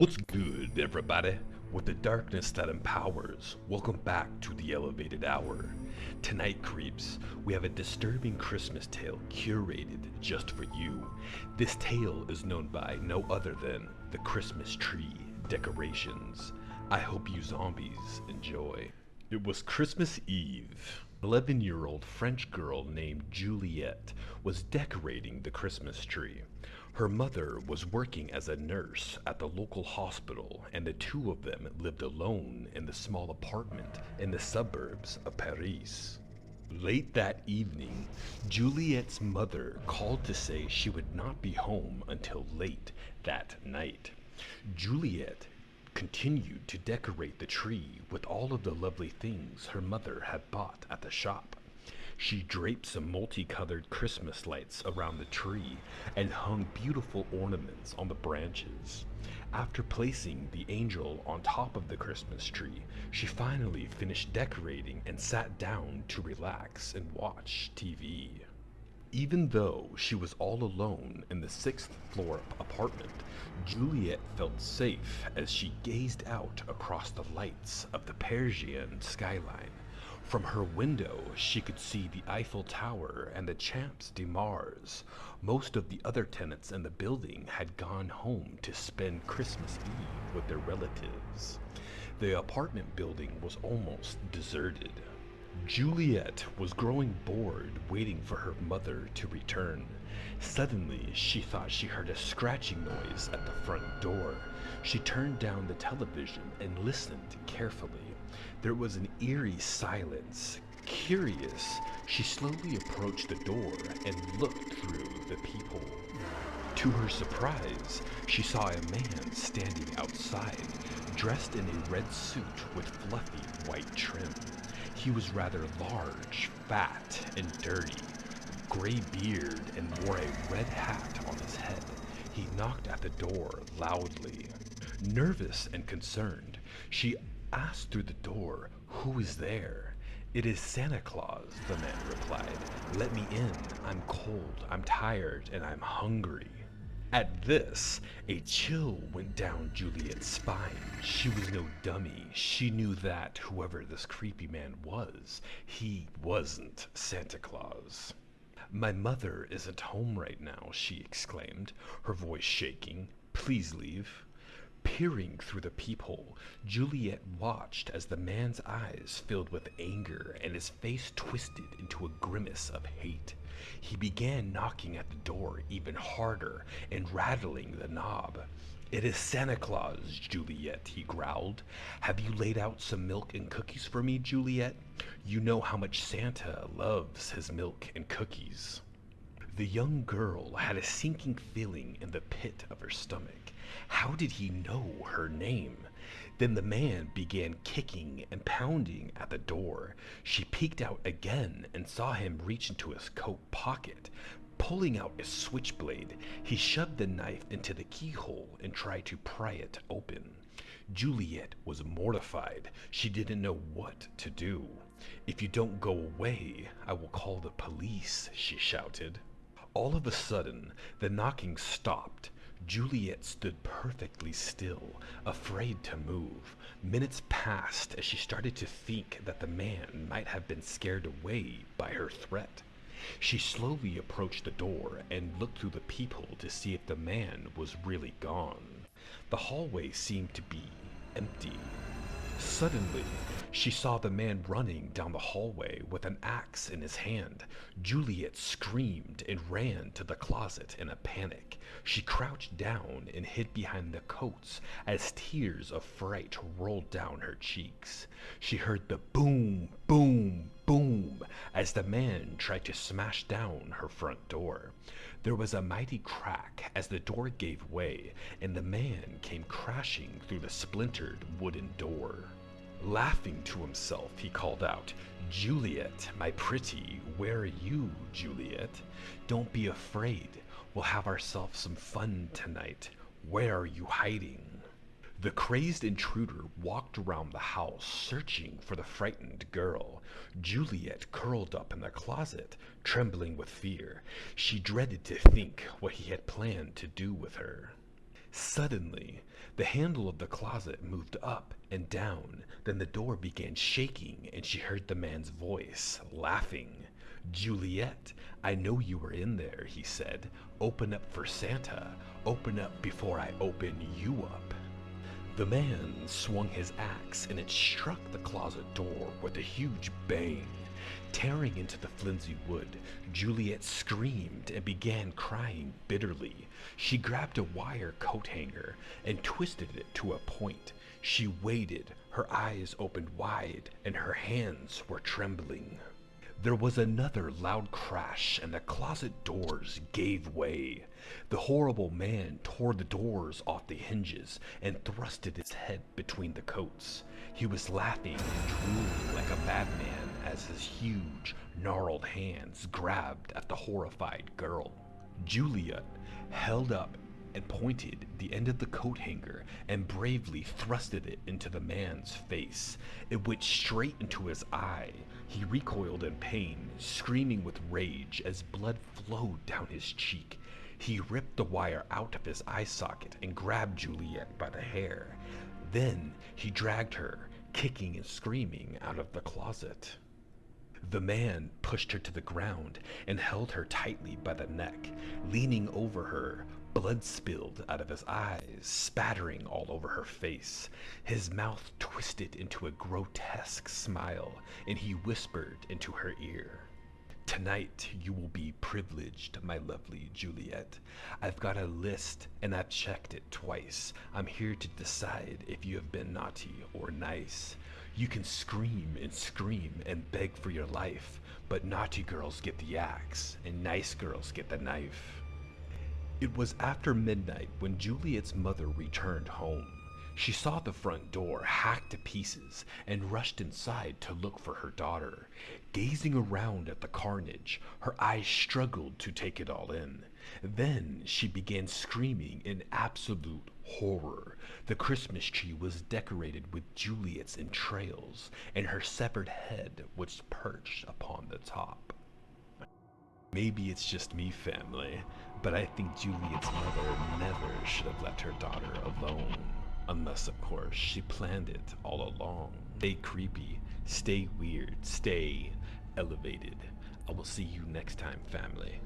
What's good, everybody? With the darkness that empowers, welcome back to the Elevated Hour. Tonight, creeps, we have a disturbing Christmas tale curated just for you. This tale is known by no other than the Christmas tree decorations. I hope you zombies enjoy. It was Christmas Eve. 11-year-old French girl named Juliette was decorating the Christmas tree. Her mother was working as a nurse at the local hospital, and the two of them lived alone in the small apartment in the suburbs of Paris. Late that evening, Juliette's mother called to say she would not be home until late that night. Juliette continued to decorate the tree with all of the lovely things her mother had bought at the shop. She draped some multicolored Christmas lights around the tree and hung beautiful ornaments on the branches. After placing the angel on top of the Christmas tree, she finally finished decorating and sat down to relax and watch TV. Even though she was all alone in the sixth floor apartment, Juliette felt safe as she gazed out across the lights of the Parisian skyline. From her window, she could see the Eiffel Tower and the Champs de Mars. Most of the other tenants in the building had gone home to spend Christmas Eve with their relatives. The apartment building was almost deserted. Juliette was growing bored waiting for her mother to return. Suddenly, she thought she heard a scratching noise at the front door. She turned down the television and listened carefully. There was an eerie silence. Curious, she slowly approached the door and looked through the peephole. To her surprise, she saw a man standing outside, dressed in a red suit with fluffy white trim. He was rather large, fat, and dirty, gray beard, and wore a red hat on his head. He knocked at the door loudly. Nervous and concerned, she asked through the door, "Who is there?" "It is Santa Claus," the man replied. "Let me in. I'm cold, I'm tired, and I'm hungry." At this, a chill went down Juliette's spine. She was no dummy. She knew that whoever this creepy man was, he wasn't Santa Claus. "My mother isn't home right now," she exclaimed, her voice shaking. "Please leave." Peering through the peephole, Juliette watched as the man's eyes filled with anger and his face twisted into a grimace of hate. He began knocking at the door even harder and rattling the knob. "It is Santa Claus, Juliette," he growled. "Have you laid out some milk and cookies for me, Juliette? You know how much Santa loves his milk and cookies." The young girl had a sinking feeling in the pit of her stomach. How did he know her name? Then the man began kicking and pounding at the door. She peeked out again and saw him reach into his coat pocket. Pulling out a switchblade, he shoved the knife into the keyhole and tried to pry it open. Juliette was mortified. She didn't know what to do. "If you don't go away, I will call the police," she shouted. All of a sudden, the knocking stopped. Juliette stood perfectly still, afraid to move. Minutes passed as she started to think that the man might have been scared away by her threat. She slowly approached the door and looked through the peephole to see if the man was really gone. The hallway seemed to be empty. Suddenly, she saw the man running down the hallway with an axe in his hand. Juliette screamed and ran to the closet in a panic. She crouched down and hid behind the coats as tears of fright rolled down her cheeks. She heard the boom, boom, boom as the man tried to smash down her front door. There was a mighty crack as the door gave way and the man came crashing through the splintered wooden door. Laughing to himself, he called out, "Juliette, my pretty, where are you, Juliette? Don't be afraid. We'll have ourselves some fun tonight. Where are you hiding?" The crazed intruder walked around the house searching for the frightened girl. Juliette curled up in the closet, trembling with fear. She dreaded to think what he had planned to do with her. Suddenly, the handle of the closet moved up and down. Then the door began shaking and she heard the man's voice, laughing. "Juliet, I know you were in there," he said. "Open up for Santa. Open up before I open you up." The man swung his axe and it struck the closet door with a huge bang. Tearing into the flimsy wood, Juliet screamed and began crying bitterly. She grabbed a wire coat hanger and twisted it to a point. She waited, her eyes opened wide, and her hands were trembling. There was another loud crash and the closet doors gave way. The horrible man tore the doors off the hinges and thrusted his head between the coats. He was laughing and drooling like a madman as his huge, gnarled hands grabbed at the horrified girl. Juliet held up and pointed the end of the coat hanger and bravely thrusted it into the man's face. It went straight into his eye. He recoiled in pain, screaming with rage as blood flowed down his cheek. He ripped the wire out of his eye socket and grabbed Juliet by the hair. Then he dragged her, kicking and screaming, out of the closet. The man pushed her to the ground and held her tightly by the neck. Leaning over her, blood spilled out of his eyes, spattering all over her face. His mouth twisted into a grotesque smile, and he whispered into her ear, "Tonight you will be privileged, my lovely Juliet. I've got a list and I've checked it twice. I'm here to decide if you have been naughty or nice. You can scream and beg for your life, but naughty girls get the axe and nice girls get the knife." It was after midnight when Juliet's mother returned home. She saw the front door hacked to pieces and rushed inside to look for her daughter. Gazing around at the carnage, her eyes struggled to take it all in. Then she began screaming in absolute horror. The Christmas tree was decorated with Juliet's entrails, and her severed head was perched upon the top. Maybe it's just me, family, but I think Juliet's mother never should have left her daughter alone. Unless, of course, she planned it all along. Stay creepy, stay weird, stay elevated. I will see you next time, family.